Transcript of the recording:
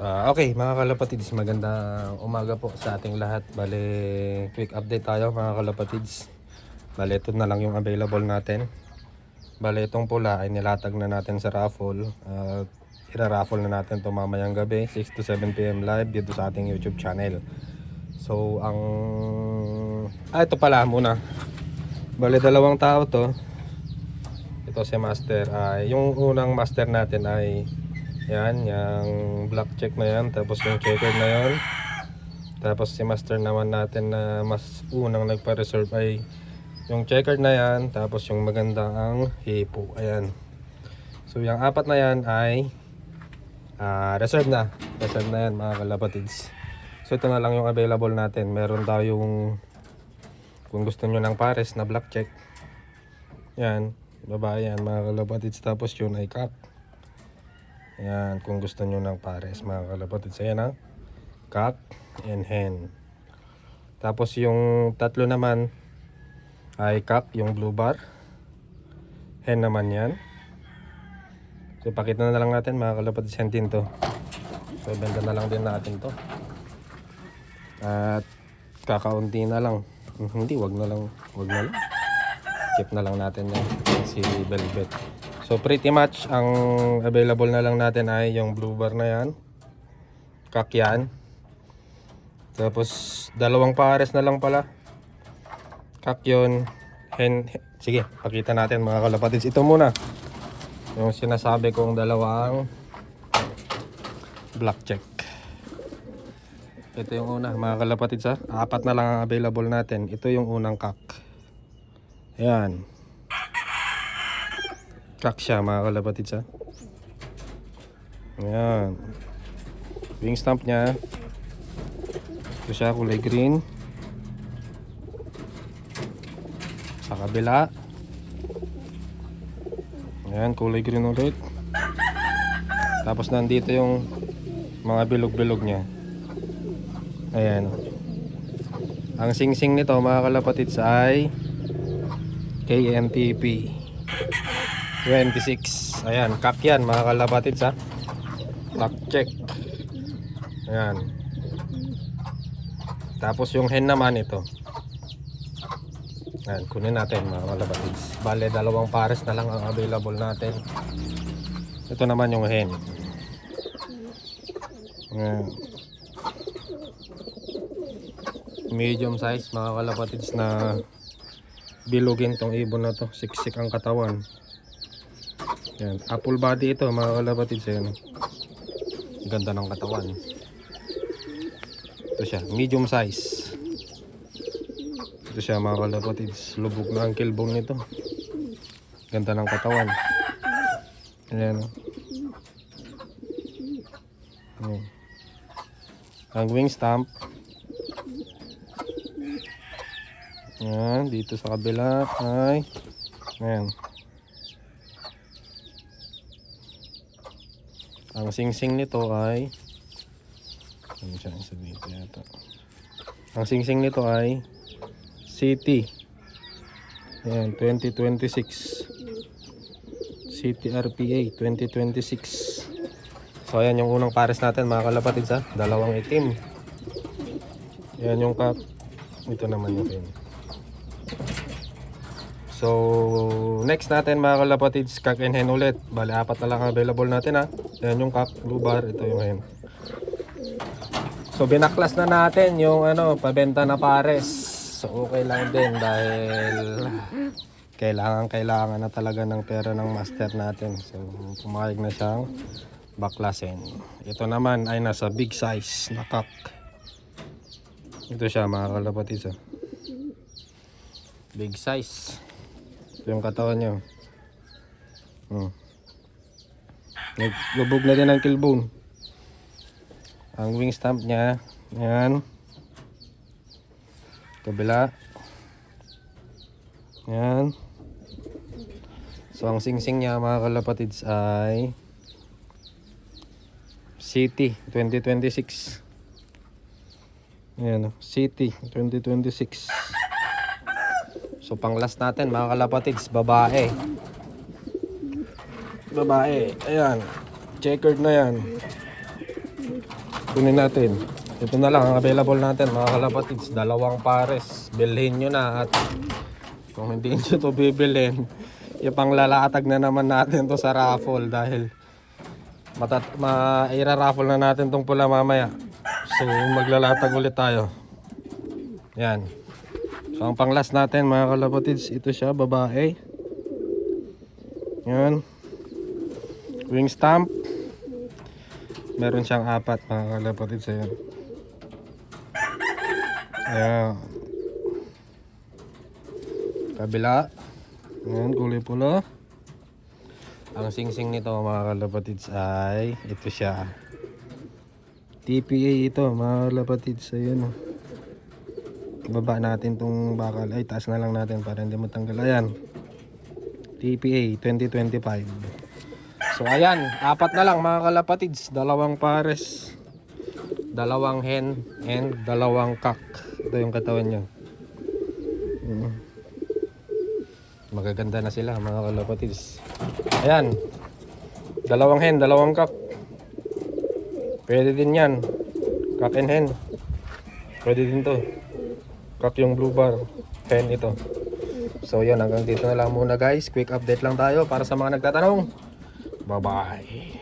Okay mga kalapatids, magandang umaga po sa ating lahat. Bale, quick update tayo mga kalapatids. Bale, ito na lang yung available natin. Bale, itong pula ay nilatag na natin sa raffle. Ira-raffle na natin ito mamayang gabi, 6 to 7 PM live dito sa ating YouTube channel. So, ito pala muna. Bale, dalawang tao to. Ito si Master. Yung unang Master natin ay yan, yung black check na yan, tapos yung checker na yan. Tapos si Master naman natin na mas unang nagpa-reserve ay yung checker na yan, tapos yung maganda ang hipo. Ayan. So yung apat na yan ay reserve na. Reserve na yan mga kalapatids. So ito na lang yung available natin. Meron tayong, kung gusto nyo ng pares na black check, yan, babae yan mga kalapatids. Tapos yun ay cock. Ayan, kung gusto nyo ng pares mga kalapatids. Ayan ha, cock and hen. Tapos yung tatlo naman ay cock, yung blue bar. Hen naman yan. So pakita na lang natin mga kalapatids, hentin to. So benta na lang din natin to. At kakaunti na lang. Hindi, wag na lang. Keep na lang natin yan, si Velvet. So pretty much ang available na lang natin ay yung blue bar na yan, cock yan. Tapos dalawang pares na lang pala, cock yun, hen. Sige, pakita natin mga kalapatids. Ito muna yung sinasabi kong dalawang black check. Ito yung una mga kalapatids ha. Apat na lang ang available natin. Ito yung unang cock. Ayan, cock siya mga kalapatids ha. Ayan, wing stamp nya. Ito siya, kulay green. Sa kabila, ayan, kulay green ulit. Tapos nandito yung mga bilog-bilog nya. Ayan. Ang sing-sing nito mga kalapatids ay KNTP 26. Ayan, cock yan mga kalapatids ha. Cock check. Ayan. Tapos yung hen naman ito. Ayan, kunin natin mga kalapatids. Bale, dalawang pares na lang ang available natin. Ito naman yung hen. Ayan. Medium size mga kalapatids na bilugin tong ibon na to. Siksik ang katawan. Yan, apple body ito mga kalapatids. Yan, ganda ng katawan. Ito siya, medium size. Ito siya mga kalapatids. Lubog na ang kilbong nito. Ganda ng katawan. Ayan. Ayan. Ang wing stamp. Ayan, dito sa kabila ay ayan. Ang sing-sing nito ay ang sing-sing nito ay City. Ayan, 2026. City RPA 2026. So ayan yung unang pares natin mga kalapatids ha. Dalawang itim. Ayan yung cup. Ito naman yung itim. So next natin mga kalapatids, cock and hen ulit. Bale, apat na lang available natin ha. Ayan yung cock, blue bar, ito yung hen. So binaklas na natin yung pabenta na pares. So okay lang din dahil kailangan na talaga ng pera ng master natin. So pumayag na siyang baklasin. Ito naman ay nasa big size na cock. Ito siya mga kalapatids. Big size. Ito yung katawan nyo. Naglubog na din ang kilbone. Ang wing stamp nya, yan. Kabila. Yan. So ang sing-sing nya mga kalapatids ay City 2026. Yan, City 2026. So pang last natin mga kalapatids, babae. Ayan, checkered na yan. Kunin natin. Ito na lang ang available natin mga kalapatids. Dalawang pares. Bilhin nyo na at kung hindi nyo to bibilhin, ipanglalatag na naman natin to sa raffle dahil ira-raffle na natin tong pula mamaya. So maglalatag ulit tayo. Yan. So ang pang last natin mga kalapatids, ito siya, babae. Yan. Wing stamp. Meron siyang 4 mga kalapatids. Ayan. Ayan. Kabila. Ayan, kulay pula. Ang singsing nito mga kalapatids ay ito siya. TPA ito mga kalapatids. Ayan. Baba natin tong bakal. Ay, taas na lang natin para hindi matanggal. Ayan. TPA 2025. So ayan, 4 na lang mga kalapatids. Dalawang pares, dalawang hen, and dalawang cock. Ito yung katawan nyo. Magaganda na sila mga kalapatids. Ayan, dalawang hen, dalawang cock. Pwede din yan. Cock and hen. Pwede din to. Cock yung blue bar, hen ito. So yun, hanggang dito na lang muna guys. Quick update lang tayo para sa mga nagtatanong. Bye-bye.